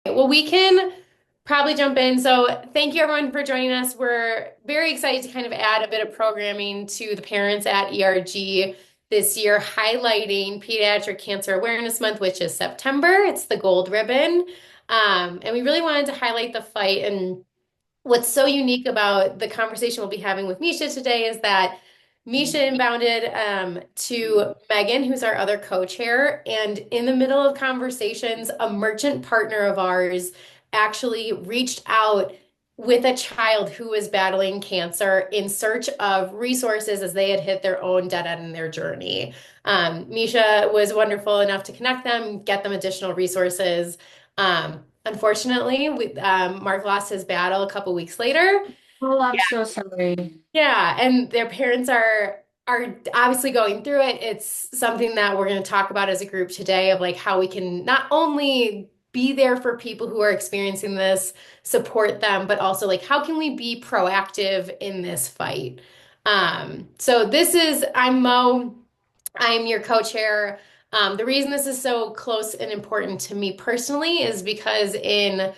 Well, we can probably jump in. So, thank you everyone for joining us. We're very excited to kind of add a bit of programming to the parents at ERG this year, highlighting Pediatric Cancer Awareness Month, which is September. It's the gold ribbon. And we really wanted to highlight the fight. And what's so unique about the conversation we'll be having with Misha today is that Misha inbounded to Megan, who's our other co-chair, and in the middle of conversations, a merchant partner of ours actually reached out with a child who was battling cancer in search of resources as they had hit their own dead end in their journey. Misha was wonderful enough to connect them, get them additional resources. Unfortunately, Mark lost his battle a couple weeks later. Oh, I'm so sorry. Yeah, and their parents are obviously going through it. It's something that we're going to talk about as a group today of like how we can not only be there for people who are experiencing this, support them, but also like how can we be proactive in this fight? So this is I'm Mo. I'm your co-chair. The reason this is so close and important to me personally is because in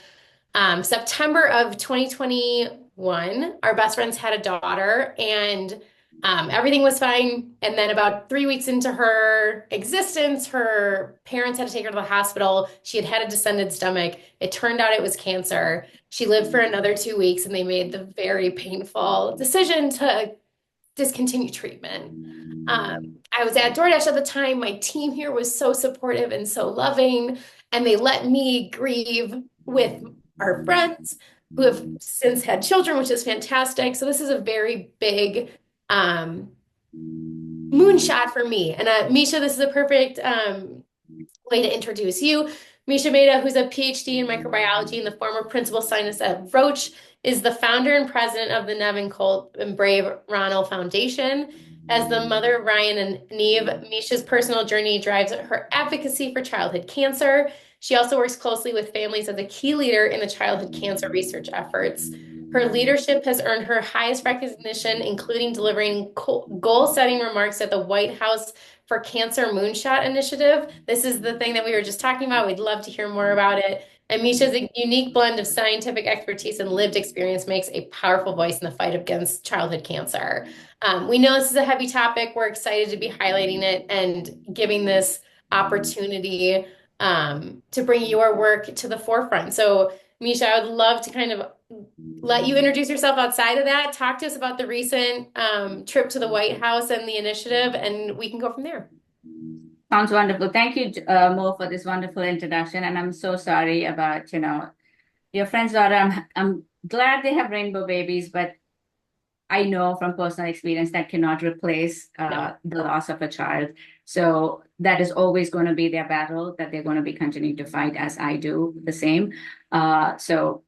September of 2021, our best friends had a daughter, and everything was fine. And then, about 3 weeks into her existence, her parents had to take her to the hospital. She had had a distended stomach. It turned out it was cancer. She lived for another 2 weeks, and they made the very painful decision to discontinue treatment. I was at DoorDash at the time. My team here was so supportive and so loving, and they let me grieve with our friends who have since had children, which is fantastic. So this is a very big um, moonshot for me. And Misha, this is a perfect way to introduce you. Misha Mehta, who's a PhD in microbiology and the former principal scientist at Roche, is the founder and president of the Nev and Colt and Brave Ronil Foundation. As the mother of Ryan and Neev, Misha's personal journey drives her advocacy for childhood cancer. She also works closely with families as a key leader in the childhood cancer research efforts. Her leadership has earned her highest recognition, including delivering goal-setting remarks at the White House for Cancer Moonshot Initiative. This is the thing that we were just talking about. We'd love to hear more about it. And Misha's unique blend of scientific expertise and lived experience makes a powerful voice in the fight against childhood cancer. We know this is a heavy topic. We're excited to be highlighting it and giving this opportunity to bring your work to the forefront. So, Misha, I would love to kind of let you introduce yourself outside of that. Talk to us about the recent trip to the White House and the initiative, and we can go from there. Sounds wonderful. Thank you, Mo, for this wonderful introduction. And I'm so sorry about, your friend's daughter. I'm glad they have rainbow babies, but I know from personal experience that cannot replace No. the loss of a child. So that is always going to be their battle that they're going to be continuing to fight as I do the same. So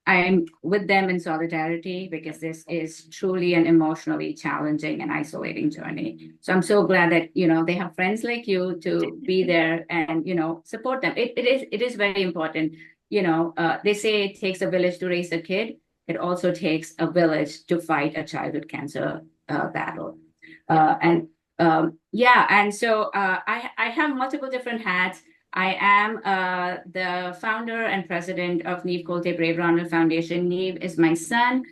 I'm with them in solidarity because this is truly an emotionally challenging and isolating journey. So I'm so glad that, they have friends like you to be there and, support them. It is very important. They say it takes a village to raise a kid. It also takes a village to fight a childhood cancer battle. And I have multiple different hats. I am the founder and president of Neev Kolte Brave Ronil Foundation. Neev is my son,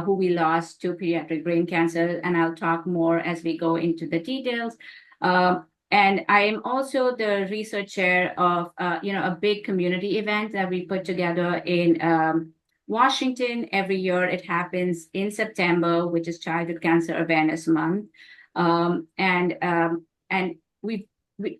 who we lost to pediatric brain cancer, and I'll talk more as we go into the details. And I am also the research chair of, a big community event that we put together in Washington. Every year it happens in September, which is Childhood Cancer Awareness Month. And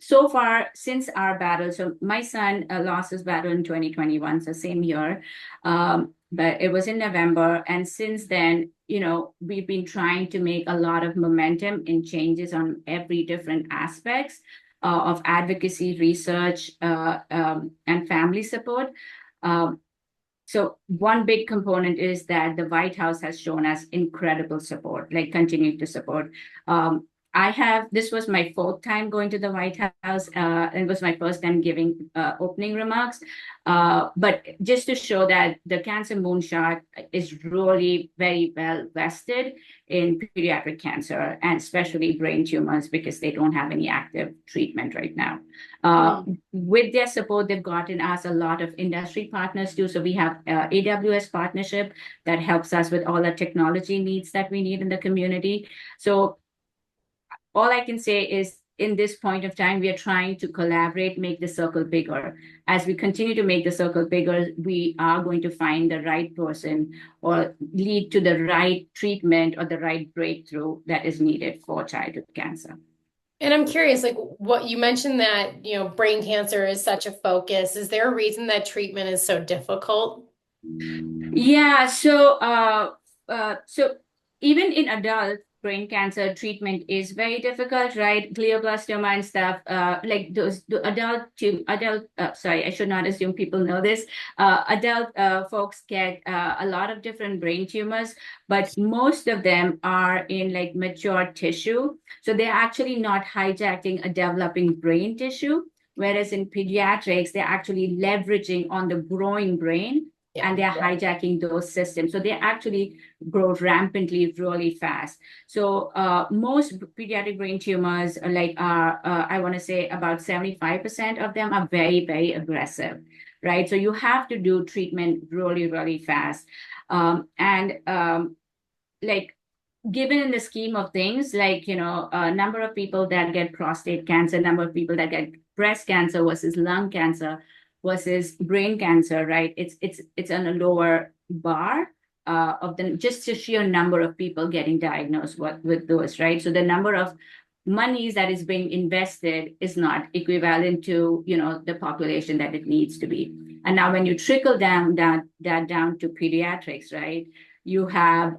so far since our battle, so my son lost his battle in 2021, so same year, but it was in November. And since then, we've been trying to make a lot of momentum in changes on every different aspects of advocacy, research, and family support. Um, so one big component is that the White House has shown us incredible support, like continued to support. this was my fourth time going to the White House. It was my first time giving opening remarks. But just to show that the cancer moonshot is really very well vested in pediatric cancer and especially brain tumors because they don't have any active treatment right now. Uh, Hmm. with their support, they've gotten us a lot of industry partners too. So we have AWS partnership that helps us with all the technology needs that we need in the community. So all I can say is in this point of time, we are trying to collaborate, make the circle bigger. As we continue to make the circle bigger, we are going to find the right person or lead to the right treatment or the right breakthrough that is needed for childhood cancer. And I'm curious, like what you mentioned that, brain cancer is such a focus. Is there a reason that treatment is so difficult? Yeah, so even in adult brain cancer, treatment is very difficult, right? Glioblastoma and stuff, like those the sorry, I should not assume people know this. Adult folks get a lot of different brain tumors, but most of them are in like mature tissue. So they're actually not hijacking a developing brain tissue. Whereas in pediatrics, they're actually leveraging on the growing brain Yeah. and they're hijacking those systems. So they actually grow rampantly really fast. So most pediatric brain tumors are like I want to say about 75% of them are very, very aggressive, right? So you have to do treatment really, really fast. And like given in the scheme of things, like, a number of people that get prostate cancer, number of people that get breast cancer versus lung cancer versus brain cancer, right? It's on a lower bar of the just the sheer number of people getting diagnosed with those, right? So the number of monies that is being invested is not equivalent to, the population that it needs to be. And now when you trickle down to pediatrics, right? You have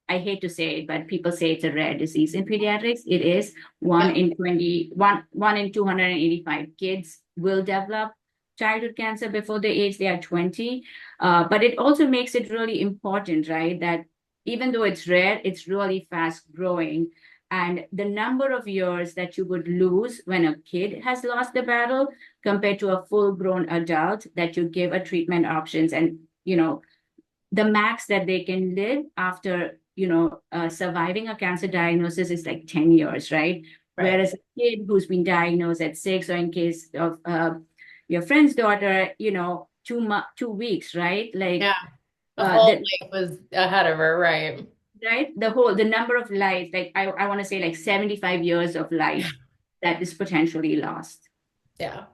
I hate to say it, but people say it's a rare disease in pediatrics. It is one Yeah. in one in 285 kids will develop childhood cancer before the age they are 20. But it also makes it really important, right? That even though it's rare, it's really fast growing. And the number of years that you would lose when a kid has lost the battle compared to a full grown adult that you give a treatment options and, the max that they can live after surviving a cancer diagnosis is like 10 years, right? Right. Whereas a kid who's been diagnosed at 6, or in case of your friend's daughter, 2 weeks, right? Yeah. Like The whole the life was ahead of her, right? right, the number of lives, like I want to say like 75 years of life that is potentially lost. Yeah.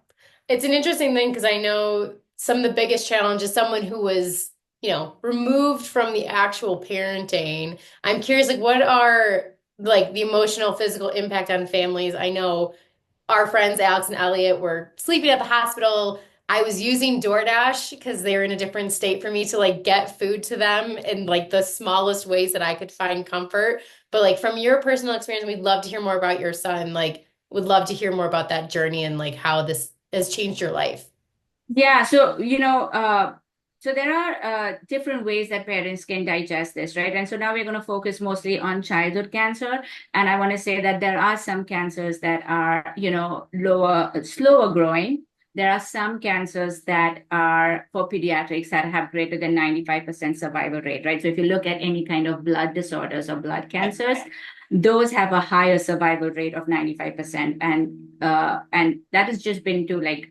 It's an interesting thing because I know some of the biggest challenges, someone who was, removed from the actual parenting. I'm curious, like, what are like the emotional, physical impact on families? I know our friends Alex and Elliot were sleeping at the hospital. I was using DoorDash because they were in a different state for me to like get food to them in like the smallest ways that I could find comfort. But like from your personal experience, we'd love to hear more about your son. Like, would love to hear more about that journey and like how this has changed your life. Yeah, so so there are different ways that parents can digest this, right? And so now we're going to focus mostly on childhood cancer, and I want to say that there are some cancers that are, slower growing. There are some cancers that are for pediatrics that have greater than 95% survival rate, right? So if you look at any kind of blood disorders or blood cancers, those have a higher survival rate of 95%, and that has just been to like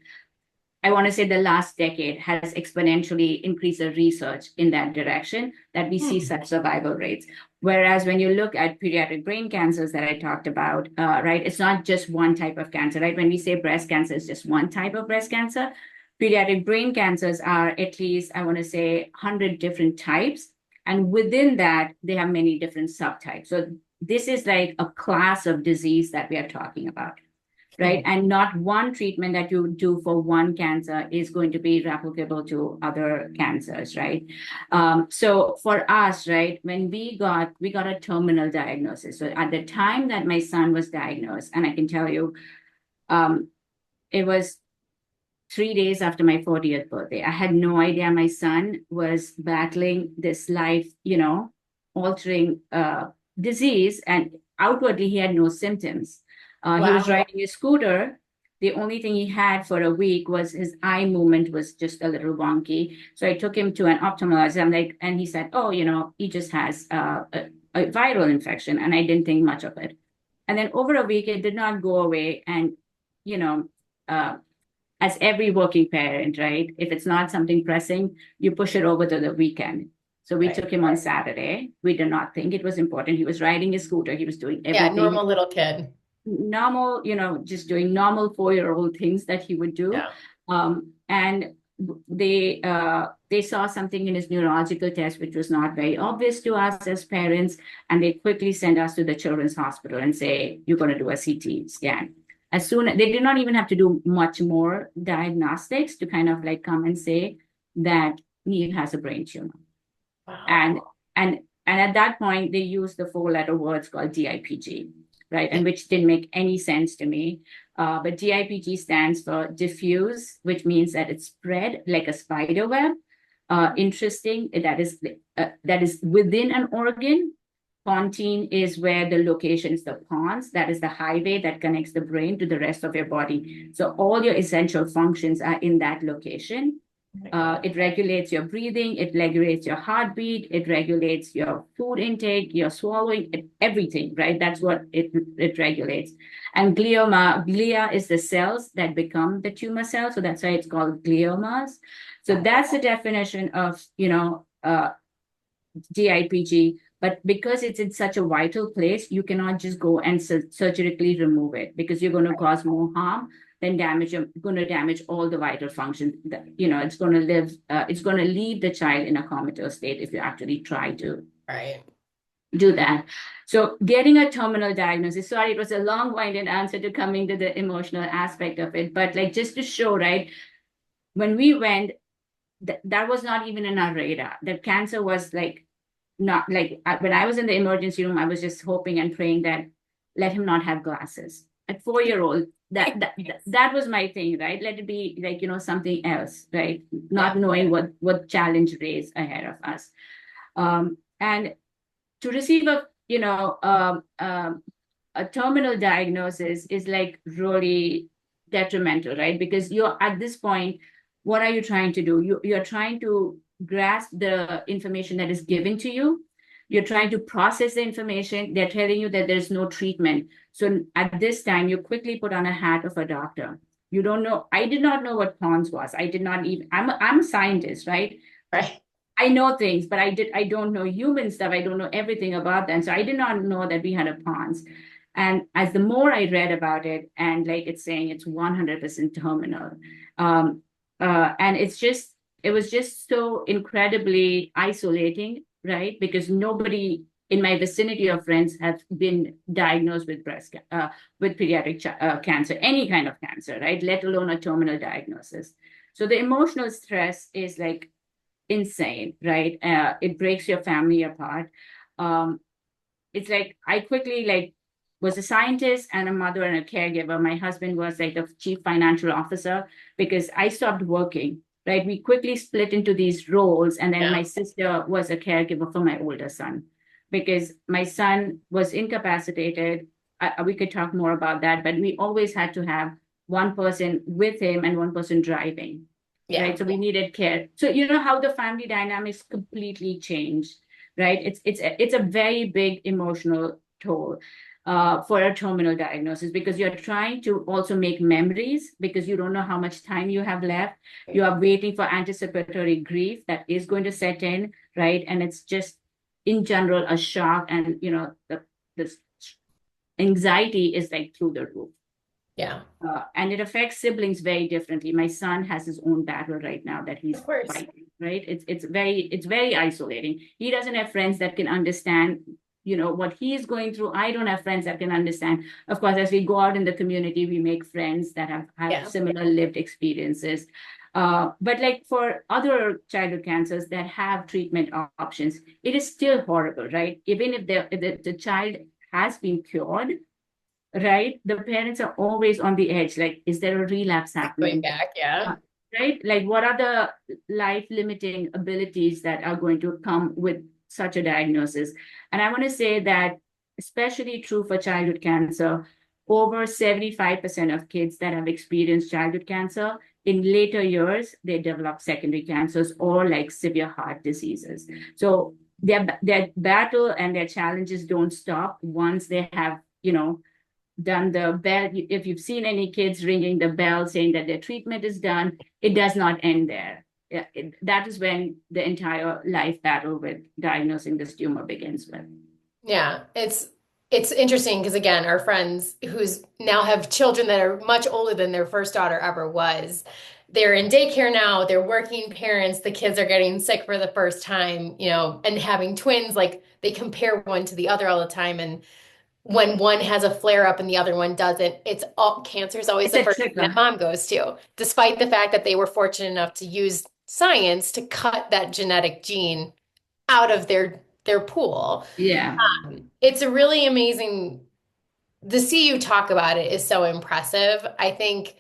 I want to say the last decade has exponentially increased the research in that direction that we see Hmm. such survival rates. Whereas when you look at pediatric brain cancers that I talked about, right, it's not just one type of cancer, right? When we say breast cancer is just one type of breast cancer, pediatric brain cancers are at least, I want to say, 100 different types. And within that, they have many different subtypes. So this is like a class of disease that we are talking about, right? And not one treatment that you do for one cancer is going to be replicable to other cancers, right? So for us, right, when we got a terminal diagnosis. So at the time that my son was diagnosed, and I can tell you, um, it was 3 days after my 40th birthday. I had no idea my son was battling this life, altering disease. And outwardly, he had no symptoms. He was Wow. riding a scooter. The only thing he had for a week was his eye movement was just a little wonky. So I took him to an ophthalmologist. I'm like, and he said, oh, he just has a viral infection. And I didn't think much of it. And then over a week, it did not go away. And, you know, uh, as every working parent, right? If it's not something pressing, you push it over to the weekend. So we Right. took him on Saturday. We did not think it was important. He was riding his scooter. He was doing Yeah, everything normal little kid. normal, just doing normal 4-year-old things that he would do. Yeah. And they saw something in his neurological test which was not very obvious to us as parents, and they quickly sent us to the children's hospital and say, you're going to do a CT scan. As soon as they did not even have to do much more diagnostics to kind of like come and say that Neev has a brain tumor. Wow. And and and at that point, they used the 4-letter words called DIPG, right? Yeah. And which didn't make any sense to me. But DIPG stands for diffuse, which means that it's spread like a spider web. Interesting, that is within an organ. Pontine is where the location is the pons, that is the highway that connects the brain to the rest of your body. So all your essential functions are in that location. Oh my God. It regulates your breathing, it regulates your heartbeat, it regulates your food intake, your swallowing, everything, right? That's what it regulates. And glia is the cells that become the tumor cells. So that's why it's called gliomas. So that's the definition of, DIPG. But because it's in such a vital place, you cannot just go and surgically remove it because you're going to cause more harm than damage. You're going to damage all the vital functions. It's going to it's going to leave the child in a comatose state if you actually try to Right. do that. So getting a terminal diagnosis, sorry, it was a long-winded answer to coming to the emotional aspect of it, but like just to show, right, when we went, that was not even in our radar. That cancer was like not like when I was in the emergency room, I was just hoping and praying that let him not have glasses. At 4-year-old, that was my thing, right? Let it be like something else, right? Yeah. Not knowing what challenge raised ahead of us, and to receive a terminal diagnosis is like really detrimental, right? Because you're at this point, what are you trying to do? You're trying to grasp the information that is given to you. You're trying to process the information. They're telling you that there's no treatment. So at this time, you quickly put on a hat of a doctor. You don't know. I did not know what PONS was. I did not even, I'm a scientist, right? Right. I know things, but I don't know human stuff. I don't know everything about them. So I did not know that we had a PONS. And as the more I read about it, and like it's saying it's 100% terminal. And it was just so incredibly isolating, right? Because nobody in my vicinity of friends have been diagnosed with with pediatric cancer, any kind of cancer, right? Let alone a terminal diagnosis. So the emotional stress is like insane, right? It breaks your family apart. Um, it's like I quickly like was a scientist and a mother and a caregiver. My husband was like the chief financial officer because I stopped working. Right, we quickly split into these roles, and then Yeah. my sister was a caregiver for my older son because my son was incapacitated. We could talk more about that, but we always had to have one person with him and one person driving, Yeah. right? So we needed care. So you know how the family dynamics completely changed, right? It's a very big emotional toll for a terminal diagnosis because you're trying to also make memories because you don't know how much time you have left. You are waiting for anticipatory grief that is going to set in, right? And it's just in general a shock, and the anxiety is like through the roof. Yeah. And it affects siblings very differently. My son has his own battle right now that he's Of course. fighting, right? It's very isolating. He doesn't have friends that can understand, what he's going through. I don't have friends that can understand. Of course, as we go out in the community, we make friends that have Yeah. similar lived experiences. But like for other childhood cancers that have treatment options, it is still horrible, right? Even if the child has been cured, right? The parents are always on the edge. Like, is there a relapse Going happening? back. Yeah. Uh, right? Like, what are the life limiting abilities that are going to come with such a diagnosis? And I want to say that especially true for childhood cancer. Over 75% of kids that have experienced childhood cancer, in later years, they develop secondary cancers or like severe heart diseases. So their battle and their challenges don't stop once they have, done the bell. If you've seen any kids ringing the bell saying that their treatment is done, it does not end there. Yeah, that is when the entire life battle with diagnosing this tumor begins with. Yeah, it's interesting because again, our friends who's now have children that are much older than their first daughter ever was, they're in daycare now, they're working parents, the kids are getting sick for the first time, and having twins, like they compare one to the other all the time. And when one has a flare up and the other one doesn't, it's all cancer is always It's the a first thing that trickle. mom goes to, despite the fact that they were fortunate enough to use science to cut that genetic gene out of their pool. Yeah. It's a really amazing to see you talk about it is so impressive. I think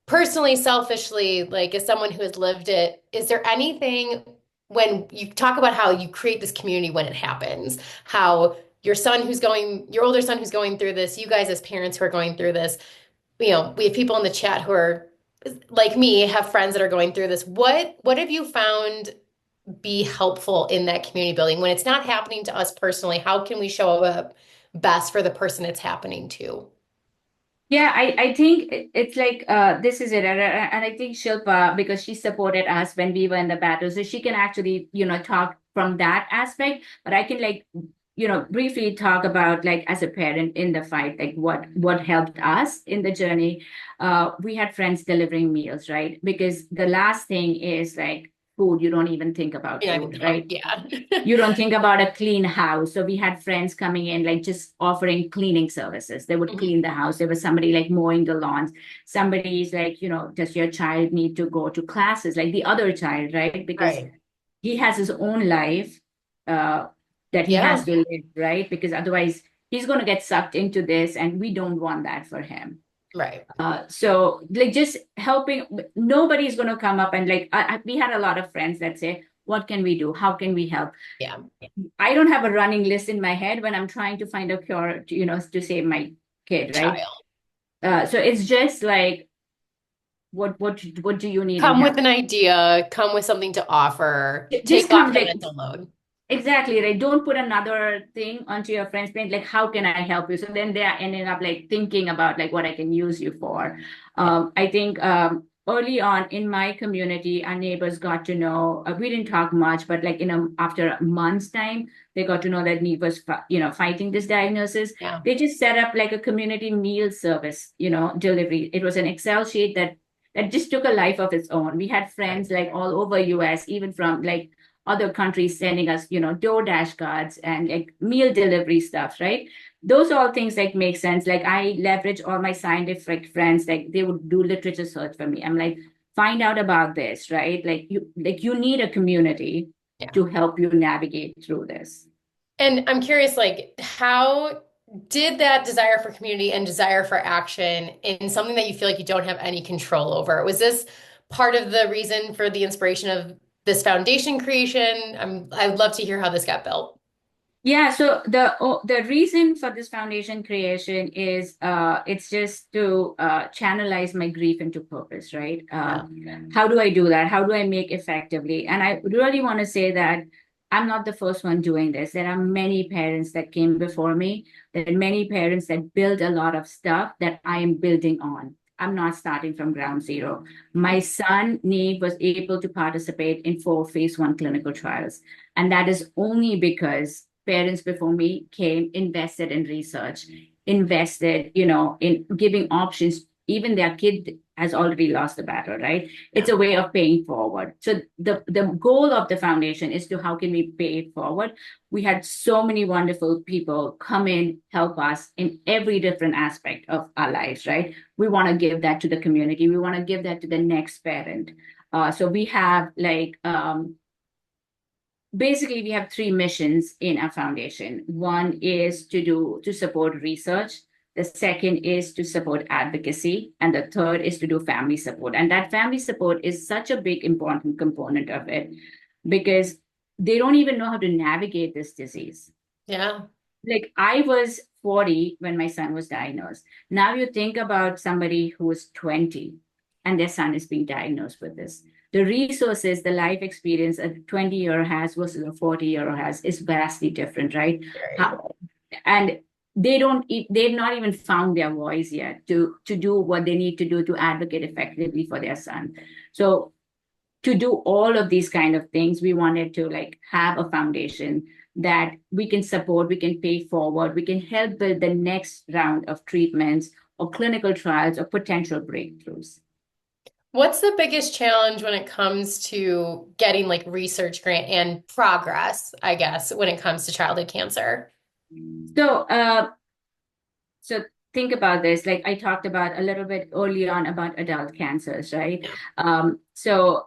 personally, selfishly, like as someone who has lived it, is there anything when you talk about how you create this community when it happens, how your older son who's going through this, you guys as parents who are going through this, we have people in the chat who are like me, have friends that are going through this. What have you found be helpful in that community building when it's not happening to us personally? How can we show up best for the person it's happening to? Yeah, I think it's like this is it, and I think Shilpa, because she supported us when we were in the battle, so she can actually talk from that aspect. But I can like briefly talk about like as a parent in the fight, like what helped us in the journey. We had friends delivering meals, right? Because the last thing is like food. You don't even think about You're not even food, talking, right? yeah. You don't think about a clean house. So we had friends coming in, like just offering cleaning services. They would Mhm. clean the house. There was somebody like mowing the lawns. Somebody's like, does your child need to go to classes? Like the other child, right? Because Right. he has his own life uh, that he has Yeah. to live, right? Because otherwise he's going to get sucked into this, and we don't want that for him. Right. So like just helping, nobody's going to come up and like, we had a lot of friends that say, what can we do? How can we help? Yeah. I don't have a running list in my head when I'm trying to find a cure, to save my kid, right? Child. So it's just like, what do you need in Come with help? an idea, come with something to offer, Just take off come the like mental load. exactly, right. Don't put another thing onto your friend's plate. Like, how can I help you? So then they are ending up like thinking about like what I can use you for. I think early on in my community, our neighbors got to know. We didn't talk much, but like after a month's time, they got to know that Neev was fighting this diagnosis. Yeah. They just set up like a community meal service, delivery. It was an Excel sheet that just took a life of its own. We had Right. friends like all over US, even from like other countries sending us, DoorDash cards and like meal delivery stuff, right? Those all things like make sense. Like I leverage all my scientific friends, like they would do literature search for me. I'm like, find out about this, right? Like you need a community Yeah. to help you navigate through this. And I'm curious, like, how did that desire for community and desire for action in something that you feel like you don't have any control over? Was this part of the reason for the inspiration of this foundation creation? I'd love to hear how this got built. Yeah, so the reason for this foundation creation is it's just to channelize my grief into purpose, right? Yeah. How do I do that? How do I make effectively? And I really want to say that I'm not the first one doing this. There are many parents that came before me. There are many parents that build a lot of stuff that I am building on. I'm not starting from ground zero. My son, Neev, was able to participate in 4 phase 1 clinical trials. And that is only because parents before me came, invested in research, invested, in giving options. Even their kid has already lost the battle, right? It's Yeah. a way of paying forward. So the goal of the foundation is to how can we pay it forward? We had so many wonderful people come in, help us in every different aspect of our lives, right? We want to give that to the community. We want to give that to the next parent. So we have like basically we have 3 missions in our foundation. One is to support research. The second is to support advocacy, and the third is to do family support. And that family support is such a big important component of it because they don't even know how to navigate this disease. Yeah. Like I was 40 when my son was diagnosed. Now you think about somebody who is 20 and their son is being diagnosed with this. The resources, the life experience a 20-year has versus a 40-year has is vastly different, right? Right. How, and they've not even found their voice yet to do what they need to do to advocate effectively for their son. So to do all of these kind of things, we wanted to like have a foundation that we can support, we can pay forward, we can help build the next round of treatments or clinical trials or potential breakthroughs. What's the biggest challenge when it comes to getting like research grant and progress, I guess, when it comes to childhood cancer? So, so think about this. Like I talked about a little bit early on about adult cancers, right? Yeah. So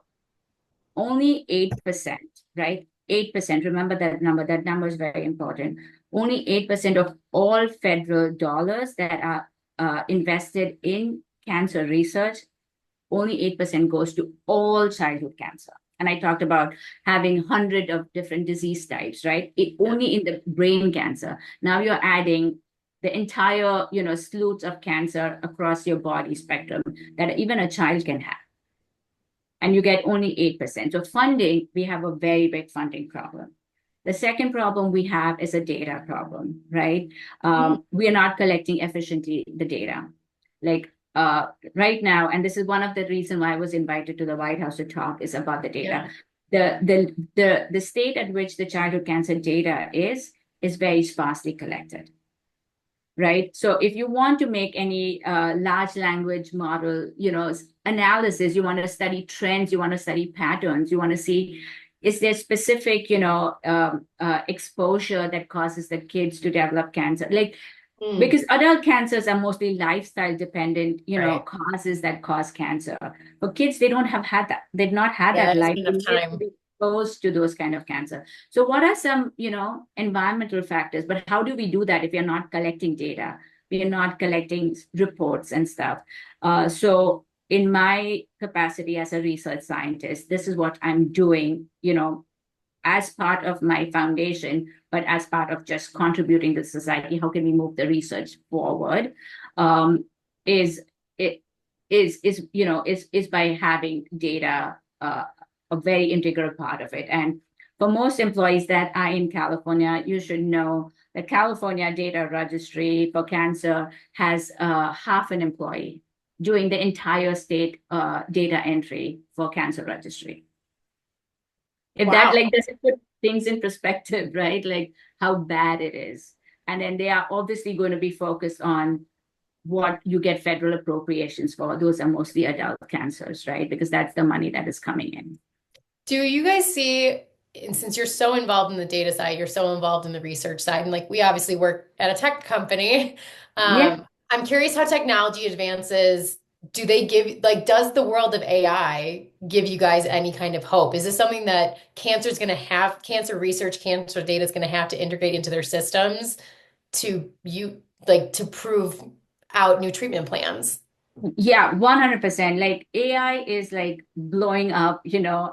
only 8%, right? 8%. Remember that number. That number is very important. Only 8% of all federal dollars that are invested in cancer research, only 8% goes to all childhood cancer. And I talked about having 100 of different disease types, right? Yeah. Only in the brain cancer. Now you're adding the entire, sleuth of cancer across your body spectrum that even a child can have, and you get only 8%. So funding, we have a very big funding problem. The second problem we have is a data problem, right? Mhm. We are not collecting efficiently the data. Like right now, and this is one of the reasons why I was invited to the White House to talk is about the data. Yeah. The state at which the childhood cancer data is very sparsely collected, right? So if you want to make any large language model, analysis, you want to study trends, you want to study patterns, you want to see is there specific, exposure that causes the kids to develop cancer? Like Mm. because adult cancers are mostly lifestyle dependent, Right. causes that cause cancer. For kids, they don't have had that. They've not had Yeah, that there life. hasn't been They enough live to time. be exposed to those kind of cancer. So what are some, environmental factors? But how do we do that if you're not collecting data? We are not collecting reports and stuff. So in my capacity as a research scientist, this is what I'm doing, as part of my foundation, but as part of just contributing to society, how can we move the research forward? Um, is it is by having data a very integral part of it. And for most employees that are in California, you should know the California Data Registry for Cancer has half an employee doing the entire state data entry for cancer registry. If that Wow. like doesn't put things in perspective, right? Like how bad it is. And then they are obviously going to be focused on what you get federal appropriations for. Those are mostly adult cancers, right? Because that's the money that is coming in. Do you guys see, and since you're so involved in the data side, you're so involved in the research side, and like we obviously work at a tech company, Yeah. I'm curious how technology advances. Do they give, like, does the world of AI give you guys any kind of hope? Is this something that cancer's going to have, cancer research, cancer data is going to have to integrate into their systems to like, to prove out new treatment plans? Yeah, 100%. Like AI is like blowing up,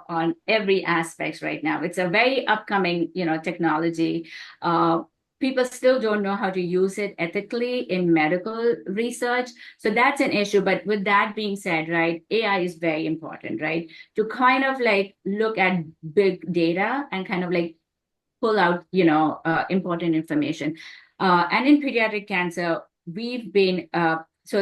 on every aspects right now. It's a very upcoming, technology. Uh, People still don't know how to use it ethically in medical research. So that's an issue. But with that being said, right, AI is very important, right? To kind of like look at big data and kind of like pull out, important information. And in pediatric cancer, we've been so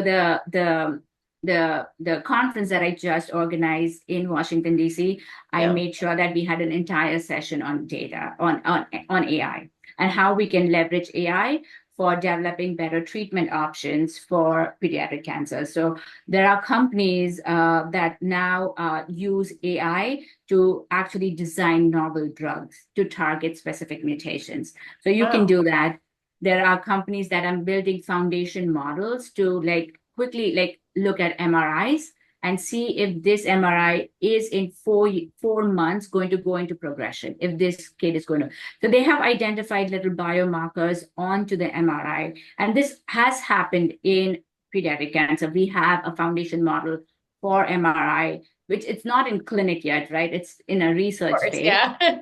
the conference that I just organized in Washington D.C. I Yeah. made sure that we had an entire session on data on AI and how we can leverage AI for developing better treatment options for pediatric cancer. So there are companies that now use AI to actually design novel drugs to target specific mutations. So you can Wow. do that. There are companies that are building foundation models to like quickly like look at MRIs and see if this MRI is in 4 months going to go into progression, if this kid is going to. So they have identified little biomarkers onto the MRI. And this has happened in pediatric cancer. We have a foundation model for MRI, which it's not in clinic yet, right? It's in a Of research course, phase. yeah.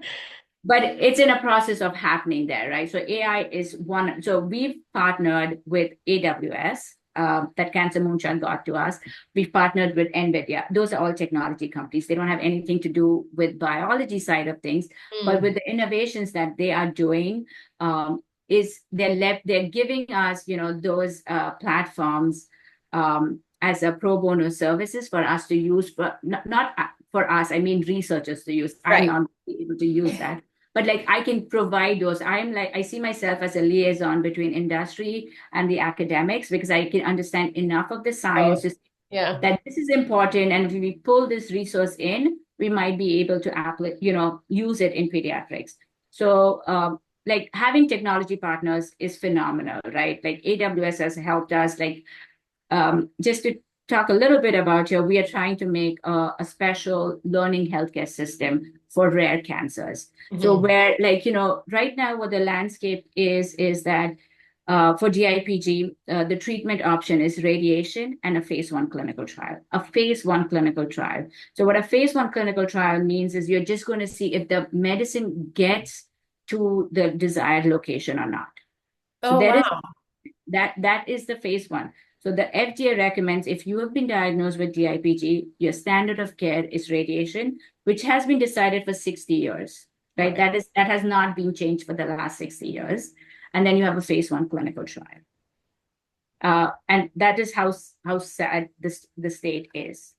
but it's in a process of happening there, right? So AI is one. So we've partnered with AWS. That Cancer Moonshot got to us. We've partnered with NVIDIA. Those are all technology companies. They don't have anything to do with biology side of things, but Mm, with the innovations that they are doing, is they're giving us, those platforms as a pro bono services for us to use for not for us. I mean researchers to use. I'm right. not able to use that, but like I can provide those. I see myself as a liaison between industry and the academics because I can understand enough of the science Oh, to see yeah. that this is important, and if we pull this resource in, we might be able to use it in pediatrics. So like having technology partners is phenomenal, right? Like AWS has helped us. Like just to talk a little bit about here, we are trying to make a special learning healthcare system for rare cancers. So Hmm. where, like, right now what the landscape is that for DIPG, the treatment option is radiation and a phase one clinical trial. A phase one clinical trial. So what a phase one clinical trial means is you're just going to see if the medicine gets to the desired location or not. So Oh, there is wow. that is the phase one. So the FDA recommends if you have been diagnosed with DIPG, your standard of care is radiation, which has been decided for 60 years, right? Right. That has not been changed for the last 60 years. And then you have a phase one clinical trial. And that is how sad the state is.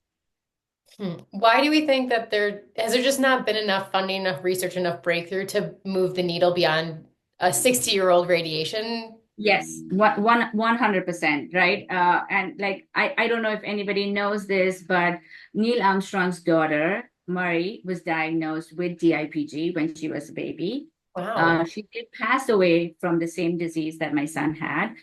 Why do we think that has there just not been enough funding, enough research, enough breakthrough to move the needle beyond a 60-year-old radiation? Yes, 100%, right? And like I don't know if anybody knows this, but Neil Armstrong's daughter, Murray, was diagnosed with DIPG when she was a baby. Wow. She did pass away from the same disease that my son had.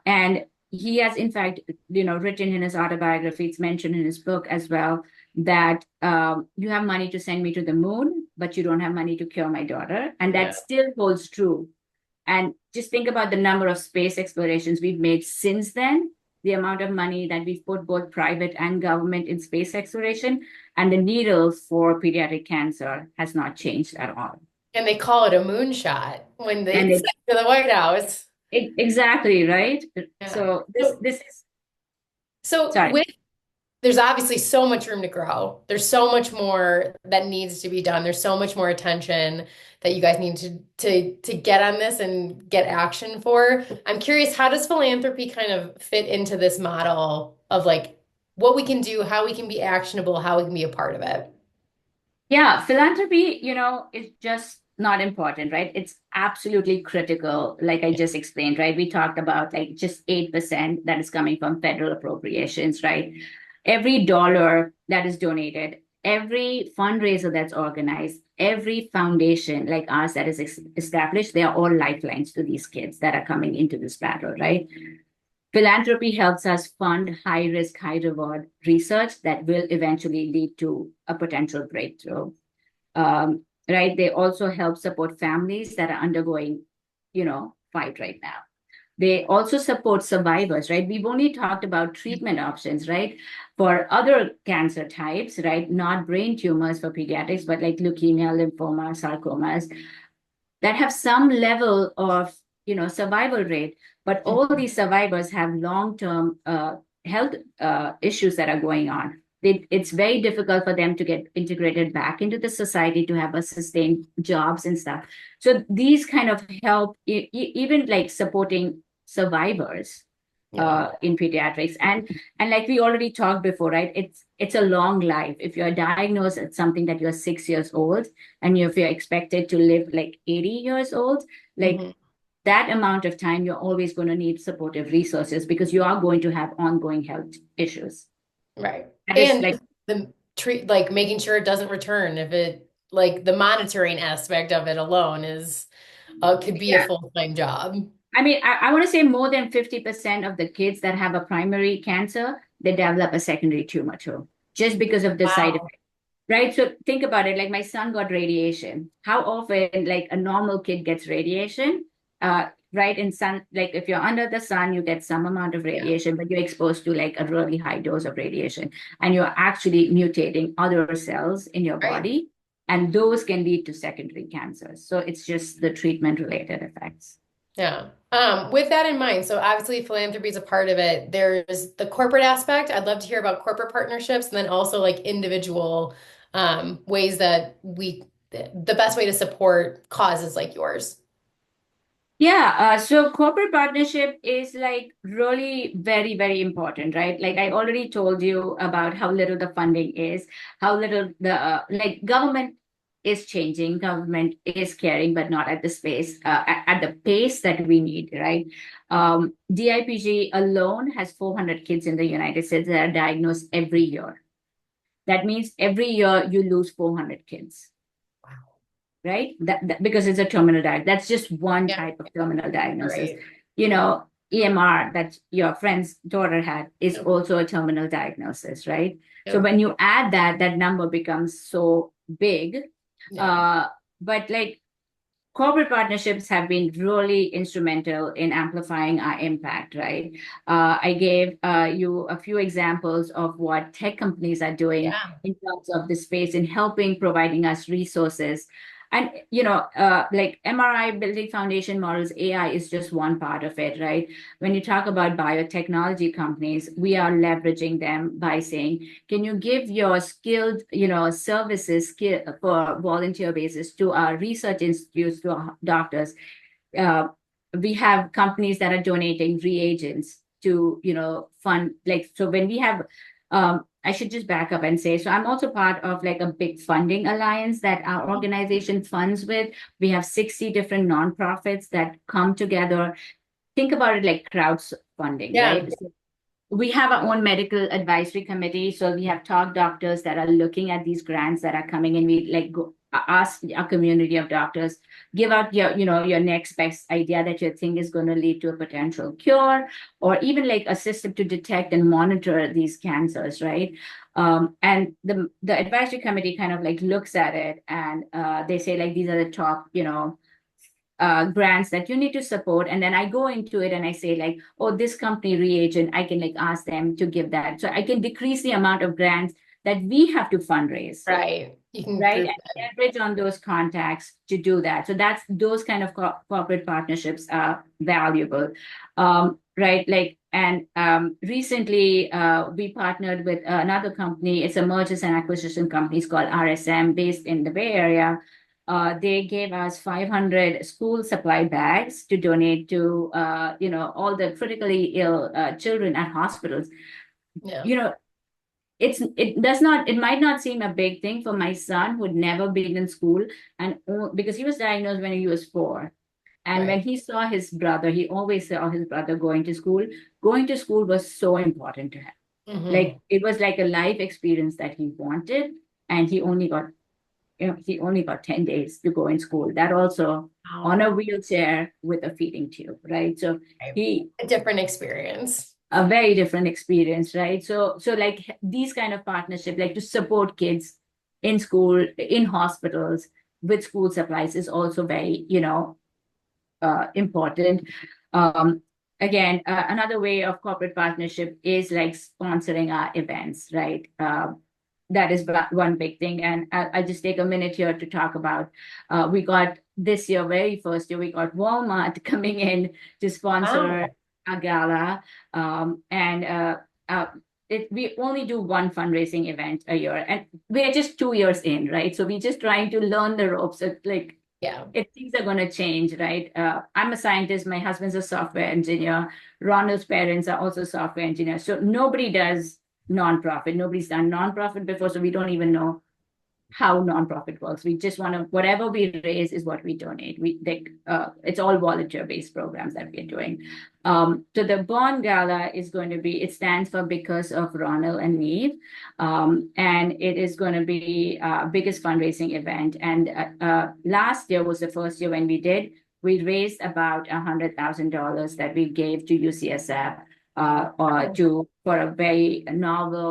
And he has, in fact, written in his autobiography, it's mentioned in his book as well, that you have money to send me to the moon, but you don't have money to cure my daughter. And that Yeah. still holds true, and just think about the number of space explorations we've made since then, the amount of money that we've put both private and government in space exploration, and the needle for pediatric cancer has not changed at all. And they call it a moonshot when they And send to the White House. exactly right. Yeah. So So, this is so sorry. with there's obviously so much room to grow. There's so much more that needs to be done. There's so much more attention that you guys need to get on this and get action for. I'm curious, how does philanthropy kind of fit into this model of like what we can do, how we can be actionable, how we can be a part of it? Yeah, philanthropy, is just not important, right? It's absolutely critical. Like I just explained, right? We talked about like just 8% that is coming from federal appropriations, right? Every dollar that is donated, every fundraiser that's organized, every foundation like ours that is established, they are all lifelines to these kids that are coming into this battle, right? Philanthropy helps us fund high risk, high reward research that will eventually lead to a potential breakthrough. Right? They also help support families that are undergoing, fight right now. They also support survivors, right? We've only talked about treatment options, right? For other cancer types, right? Not brain tumors for pediatrics, but like leukemia, lymphoma, sarcomas that have some level of, survival rate. But all these survivors have long-term health issues that are going on. It's very difficult for them to get integrated back into the society to have a sustained jobs and stuff. So these kind of help, even like supporting survivors Yeah. in pediatrics, and like we already talked before, right? It's a long life. If you're diagnosed at something that you're 6 years old, and if you're expected to live like 80 years old, like Hmm. that amount of time, you're always going to need supportive resources because you are going to have ongoing health issues. Right. That is And like, the treat like making sure it doesn't return if it like the monitoring aspect of it alone is could be a yeah. full-time job. I mean, I want to say more than 50% of the kids that have a primary cancer, they develop a secondary tumor too, just because of the side Wow. effects. Right. So think about it. Like my son got radiation. How often, like a normal kid gets radiation? Right. In sun, like if you're under the sun, you get some amount of Yeah. radiation, but you're exposed to like a really high dose of radiation, and you're actually mutating other cells in your Right. body. and those can lead to secondary cancers. So it's just the treatment related effects. Yeah. With that in mind, so obviously philanthropy is a part of it. There's the corporate aspect. I'd love to hear about corporate partnerships and then also like individual ways that the best way to support causes like yours. Yeah, so corporate partnership is like really very, very important, right? Like I already told you about how little the funding is, how little the like government is changing, government is caring, but not at the space, at the pace that we need, right? DIPG alone has 400 kids in the United States that are diagnosed every year. That means every year you lose 400 kids, Wow. right? Because it's a terminal diagnosis. That's just one Yeah. type of terminal diagnosis. Right. EMR that your friend's daughter had is Yep. also a terminal diagnosis, right? So Yep. when you add that, that number becomes so big. Yeah. Uh, but like corporate partnerships have been really instrumental in amplifying our impact, right? I gave you a few examples of what tech companies are doing Yeah. in terms of the space in helping providing us resources. And, like MRI building foundation models, AI is just one part of it, right? When you talk about biotechnology companies, we are leveraging them by saying, can you give your skilled, services for volunteer basis to our research institutes, to our doctors? Uh, we have companies that are donating reagents to, fund, like, so when we have, I should just back up and say, so I'm also part of like a big funding alliance that our organization funds with. We have 60 different nonprofits that come together. Think about it like crowdfunding, Yeah. right? We have our own medical advisory committee. So we have talk doctors that are looking at these grants that are coming in. We like go ask our community of doctors, give out your next best idea that you think is going to lead to a potential cure, or even like a system to detect and monitor these cancers, right? And the advisory committee kind of like looks at it, and they say like these are the top, grants that you need to support. And then I go into it and I say like, oh, this company reagent, I can like ask them to give that. So I can decrease the amount of grants that we have to fundraise, Right. You can right? group And it. leverage on those contacts to do that. So that's those kind of corporate partnerships are valuable, right? Like, and recently we partnered with another company. It's a mergers and acquisition company. It's called RSM, based in the Bay Area. They gave us 500 school supply bags to donate to, all the critically ill children at hospitals. Yeah. You know, it might not seem a big thing for my son who'd never been in school, and because he was diagnosed when he was 4. And Right. when he saw his brother, he always saw his brother going to school. Going to school was so important to him. Hmm. Like it was like a life experience that he wanted, and he only got 10 days to go in school. That also on Wow. a wheelchair with a feeding tube, right? So Right. he A different experience. a very different experience, right? So like these kind of partnership, like to support kids in school, in hospitals with school supplies is also very, important. Um, Again, another way of corporate partnership is like sponsoring our events, right? That is one big thing. And I'll just take a minute here to talk about, we got this year, very first year, we got Walmart coming in to sponsor Wow. a gala. And uh, we only do one fundraising event a year. And we're just 2 years in, right? So we're just trying to learn the ropes. Like, Yeah. if things are going to change, right? I'm a scientist. My husband's a software engineer. Ronil's parents are also software engineers. So nobody does nonprofit. Nobody's done nonprofit before, so we don't even know how nonprofit works. We just want to, whatever we raise is what we donate. It's all volunteer based programs that we're doing. So the Bond Gala is going to be, it stands for Because of Ronil and Neev. And it is going to be biggest fundraising event. And last year was the first year when we raised about $100,000 that we gave to UCSF or for a very novel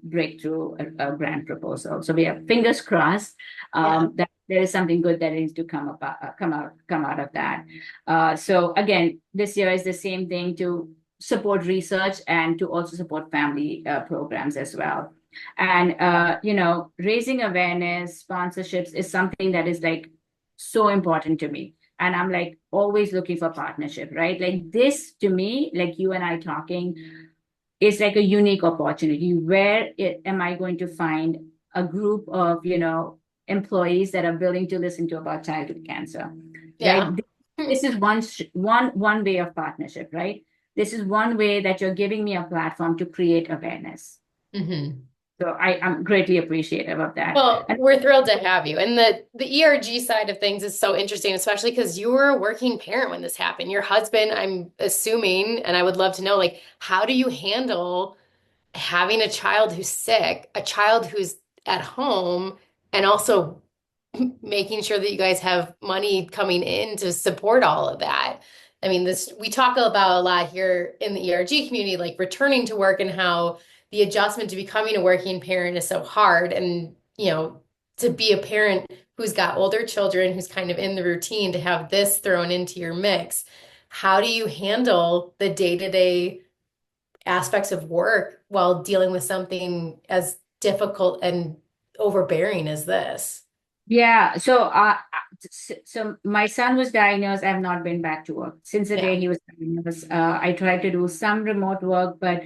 breakthrough grant proposal. So we have fingers crossed Yeah. that there is something good that needs to come out of that. So again, this year is the same thing, to support research and to also support family programs as well. And raising awareness, sponsorships is something that is like so important to me. And I'm like always looking for partnership, right? Like this to me, like you and I talking, is like a unique opportunity. Where am I going to find a group of, employees that are willing to listen to about childhood cancer, right? Yeah. This is one way of partnership, right? This is one way that you're giving me a platform to create awareness. Hmm. So I'm greatly appreciative of that. Well, And we're thrilled to have you. And the ERG side of things is so interesting, especially because you were a working parent when this happened. Your husband, I'm assuming, and I would love to know, like, how do you handle having a child who's sick, a child who's at home, and also making sure that you guys have money coming in to support all of that. I mean, this we talk about a lot here in the ERG community, like returning to work and how the adjustment to becoming a working parent is so hard. And, to be a parent who's got older children, who's kind of in the routine, to have this thrown into your mix. How do you handle the day-to-day aspects of work while dealing with something as difficult and overbearing as this? yeah, so my son was diagnosed. I have not been back to work since the Yeah, day he was diagnosed. I tried to do some remote work, but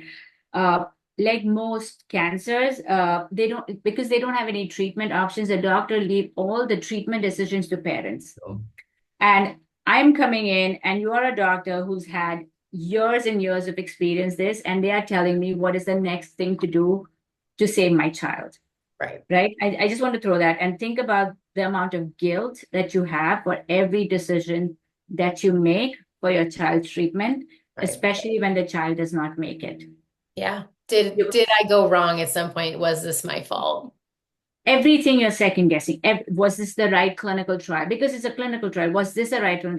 uh, like most cancers, they don't because they don't have any treatment options. The doctor leave all the treatment decisions to parents. And I'm coming in, and you are a doctor who's had years and years of experience this, and they are telling me what is the next thing to do to save my child, right, right? I just want to throw that and think about the amount of guilt that you have for every decision that you make for your child's treatment, right. especially when the child does not make it. Yeah. Did I go wrong at some point? Was this my fault? Everything you're second guessing. Was this the right clinical trial? Because it's a clinical trial. Was this the right one?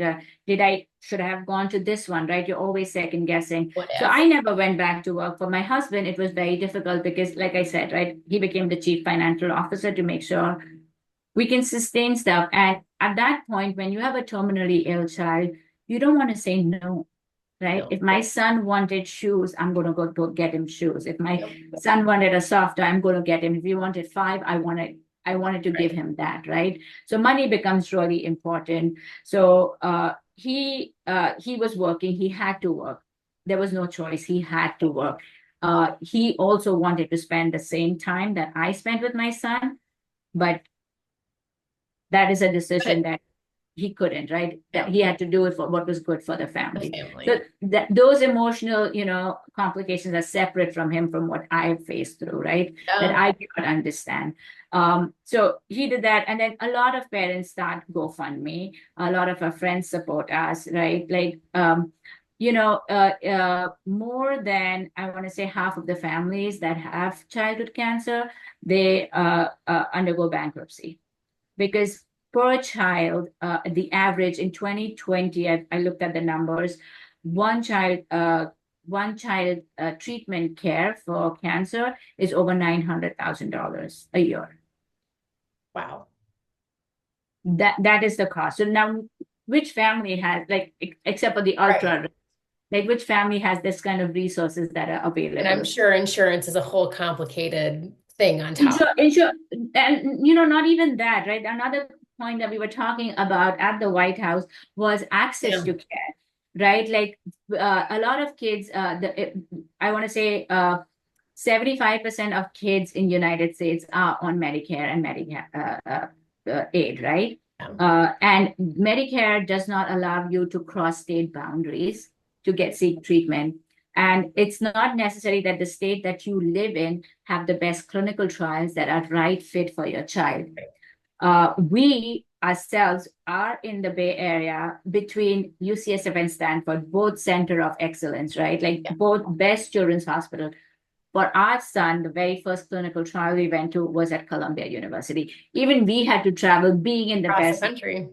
Should I have gone to this one, right? You're always second guessing. What So if? I never went back to work. For my husband, it was very difficult because, like I said, right, he became the chief financial officer to make sure we can sustain stuff. And at that point, when you have a terminally ill child, you don't want to say no, right? No. If my son wanted shoes, I'm going to go get him shoes. If my Yep. son wanted a soft toy, I'm going to get him. If he wanted five, I wanted to give Right. him that, right? So money becomes really important. So he was working. He had to work. There was no choice. He had to work. He also wanted to spend the same time that I spent with my son, but that is a decision But that he couldn't, right? That yeah, he had to do it for what was good for the the family. So family. those emotional, complications are separate from him from what I have faced through, right? That Yeah. I cannot understand. So he did that, and then a lot of parents start GoFundMe. A lot of our friends support us, right? Like, more than I want to say half of the families that have childhood cancer, they undergo bankruptcy because per child, the average in 2020, I looked at the numbers, one child, treatment care for cancer is over $900,000 a year. Wow. That is the cost. So now, which family has like, except for the Right. ultra, like which family has this kind of resources that are And I'm available? sure insurance is a whole complicated thing on top. Ensure, and not even that, right? Another point that we were talking about at the White House was access Yeah. to care, right? Like a lot of kids, I want to say 75% of kids in United States are on Medicare and Medicare aid, right? Yeah. And Medicare does not allow you to cross state boundaries to seek treatment. And it's not necessary that the state that you live in have the best clinical trials that are right fit for your child. We ourselves are in the Bay Area between UCSF and Stanford, both center of excellence, right? Like Yeah. both best children's hospital. For our son, the very first clinical trial we went to was at Columbia University. Even we had to travel, being in the Across the best, country.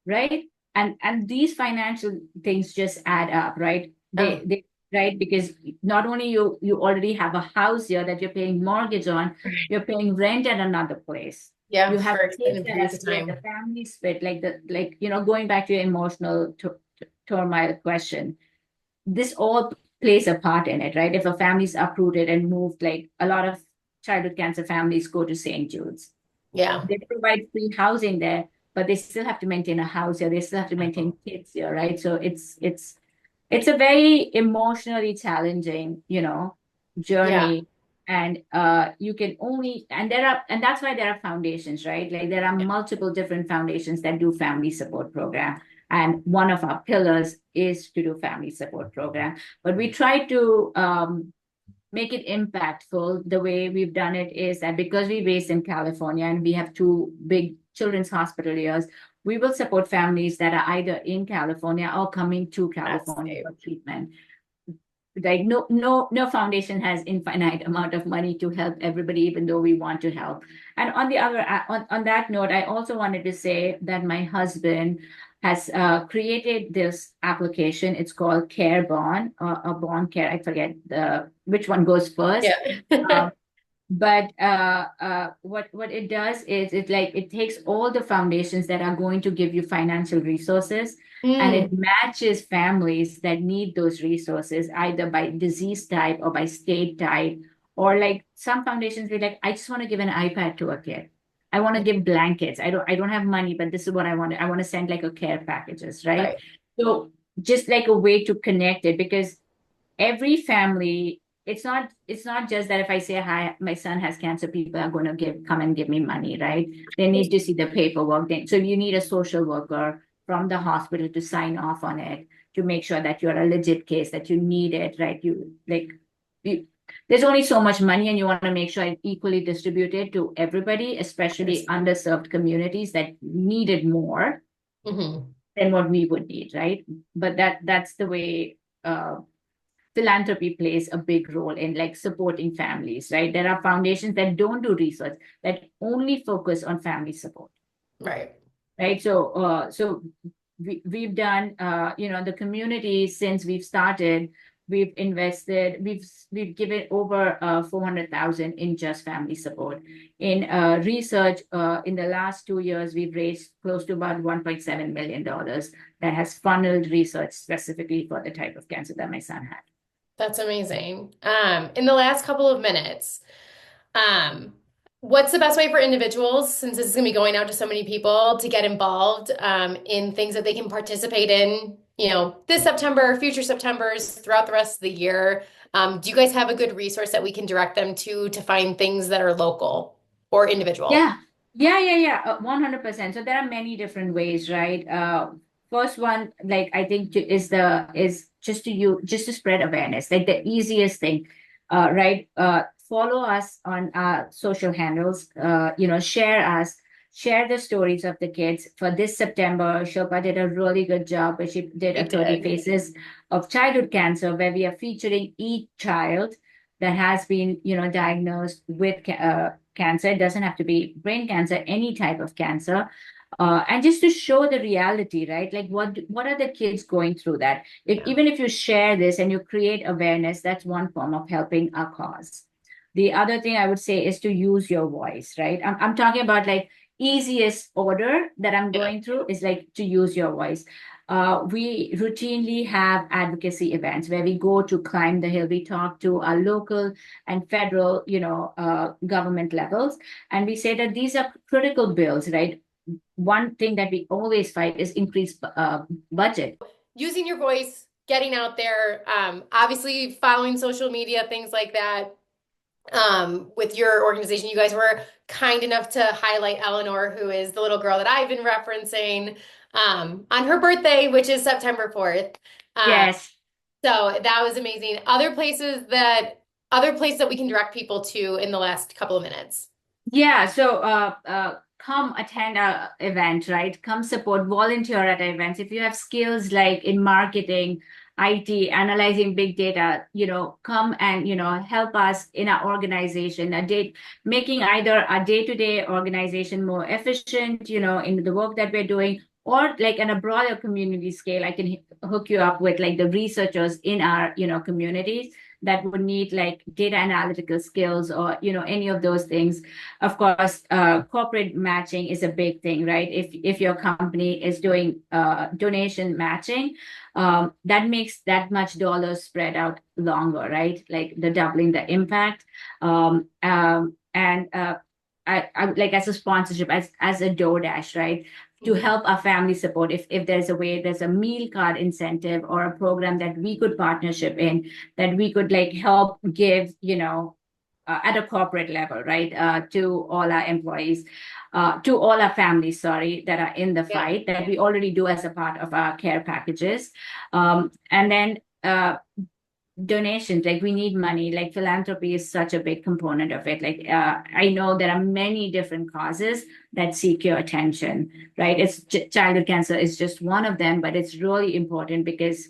right? And these financial things just add up, right? Oh, They right, because not only you already have a house here that you're paying mortgage on, you're paying rent at another place. yeah, You have for kids extended that are periods of split, the time. family split, going back to your emotional turmoil question. This all plays a part in it, right? If a family's uprooted and moved, like a lot of childhood cancer families go to St. Jude's. Yeah. They provide free housing there, but they still have to maintain a house here. They still have to maintain kids here, right? So it's a very emotionally challenging, Yeah. journey. And you can only and that's why there are foundations, right? Like there are Yeah. multiple different foundations that do family support program. And one of our pillars is to do family support program. But we try to make it impactful. The way we've done it is that because we're based in California and we have two big children's hospital years, we will support families that are either in California or coming to That's California safe. for treatment. Like no foundation has infinite amount of money to help everybody, even though we want to help. And on that note, I also wanted to say that my husband has created this application. It's called Care Bond or Bond Care. I forget the which one goes first. Yeah. Um, but what it does is it takes all the foundations that are going to give you financial resources, and it Mm, matches families that need those resources either by disease type or by state type. Or like some foundations be like, I just want to give an iPad to a kid. I want to give blankets. I don't have money, but this is what I want. I want to send like a care packages, right? right. So just like a way to connect it, because every family, it's not just that if I say hi, my son has cancer, people are going to come and give me money, right? They need to see the paperwork. So you need a social worker from the hospital to sign off on it, to make sure that you're a legit case, that you need it, right? You there's only so much money, and you want to make sure it's equally distributed to everybody, especially underserved communities that needed more Mm-hmm. than what we would need, right? But that's the way philanthropy plays a big role in like supporting families, right? There are foundations that don't do research, that only focus on family support, Right. right? So we've done, the community, since we've started, we've invested, we've given over 400,000 in just family support. In research, in the last 2 years, we've raised close to about $1.7 million that has funneled research specifically for the type of cancer that my son had. That's amazing. In the last couple of minutes, um, what's the best way for individuals, since this is going to be going out to so many people, to get involved in things that they can participate in, this September, future Septembers, throughout the rest of the year? Do you guys have a good resource that we can direct them to find things that are local or individual? Yeah, yeah, 100%. So there are many different ways, right? First one, like I think is just to spread awareness, like the easiest thing, right? Follow us on our social handles. Share the stories of the kids. For this September, Shilpa did a really good job, where she did I a 30 did. Faces of Childhood Cancer, where we are featuring each child that has been, diagnosed with cancer. It doesn't have to be brain cancer, any type of cancer. And just to show the reality, right? Like what are the kids going through that? Yeah. Even if you share this and you create awareness, that's one form of helping our cause. The other thing I would say is to use your voice, right? I'm talking about like easiest order that I'm Yeah. going through is like to use your voice. We routinely have advocacy events where we go to climb the hill. We talk to our local and federal, government levels, and we say that these are critical bills, right? One thing that we always fight is increased budget. Using your voice, getting out there, obviously following social media, things like that. With your organization, you guys were kind enough to highlight Eleanor, who is the little girl that I've been referencing, on her birthday, which is September 4th. Um, Yes. so that was amazing. Other places that we can direct people to in the last couple of minutes. Yeah, so come attend our event, right? Come support, volunteer at our events. If you have skills like in marketing, IT, analyzing big data, come and, help us in our organization, making either our day-to-day organization more efficient, in the work that we're doing, or like on a broader community scale. I can hook you up with like the researchers in our, communities that would need like data analytical skills or, any of those things. Of course, corporate matching is a big thing, right? If your company is doing donation matching, that makes that much dollars spread out longer, right? Like the doubling the impact. And I like as a sponsorship, as a DoorDash, right? To Mhm. help our family support, if there's a way, there's a meal card incentive or a program that we could partnership in, that we could like help give, at a corporate level, right? To all our employees, to all our families, sorry, that are in the Yeah. fight, that we already do as a part of our care packages. And then donations, like we need money, like philanthropy is such a big component of it. Like I know there are many different causes that seek your attention, right? It's childhood cancer is just one of them, but it's really important because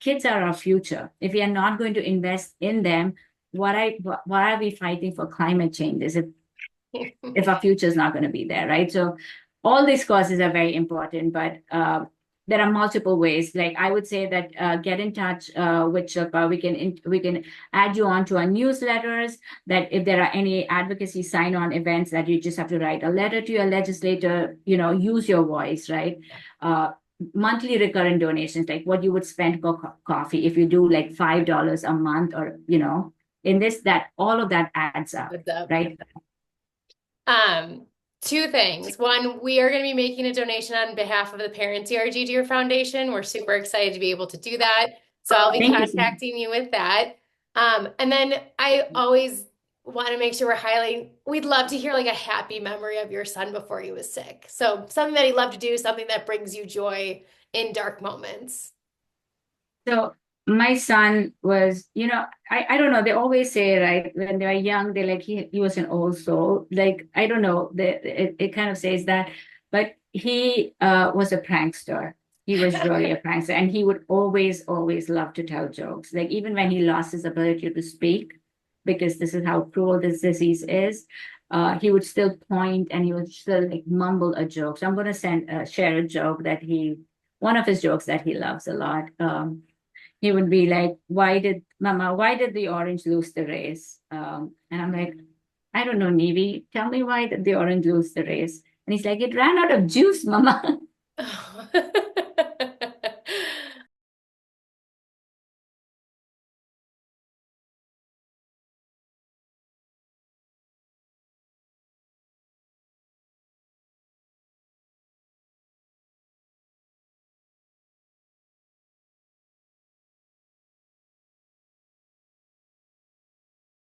kids are our future. If we are not going to invest in them, why are we fighting for climate change if our future is not going to be there, right? So all these causes are very important, but there are multiple ways. Like I would say that get in touch with Shilpa. We can add you on to our newsletters. That if there are any advocacy sign-on events that you just have to write a letter to your legislator, use your voice, right? Uh, Monthly recurrent donations, like what you would spend for coffee if you do like $5 a month, or in this, that all of that adds up, What's up? right? Um, Two things. One, we are going to be making a donation on behalf of the Parents ERG to your foundation. We're super excited to be able to do that. So I'll be Thank you so much. contacting you with that. And then I always want to make sure we're highlighting, we'd love to hear like a happy memory of your son before he was sick. So something that he loved to do, something that brings you joy in dark moments. So my son was, I don't know. They always say, right, when they were young, they like he was an old soul. Like I don't know, it kind of says that, but he was a prankster. He was really a prankster, and he would always love to tell jokes. Like even when he lost his ability to speak, because this is how cruel this disease is. He would still point and he would still like mumble a joke. So I'm going to share a joke one of his jokes that he loves a lot. He would be like, why did the orange lose the race? And I'm like, I don't know, Nevi, tell me why did the orange lose the race? And he's like, it ran out of juice, Mama.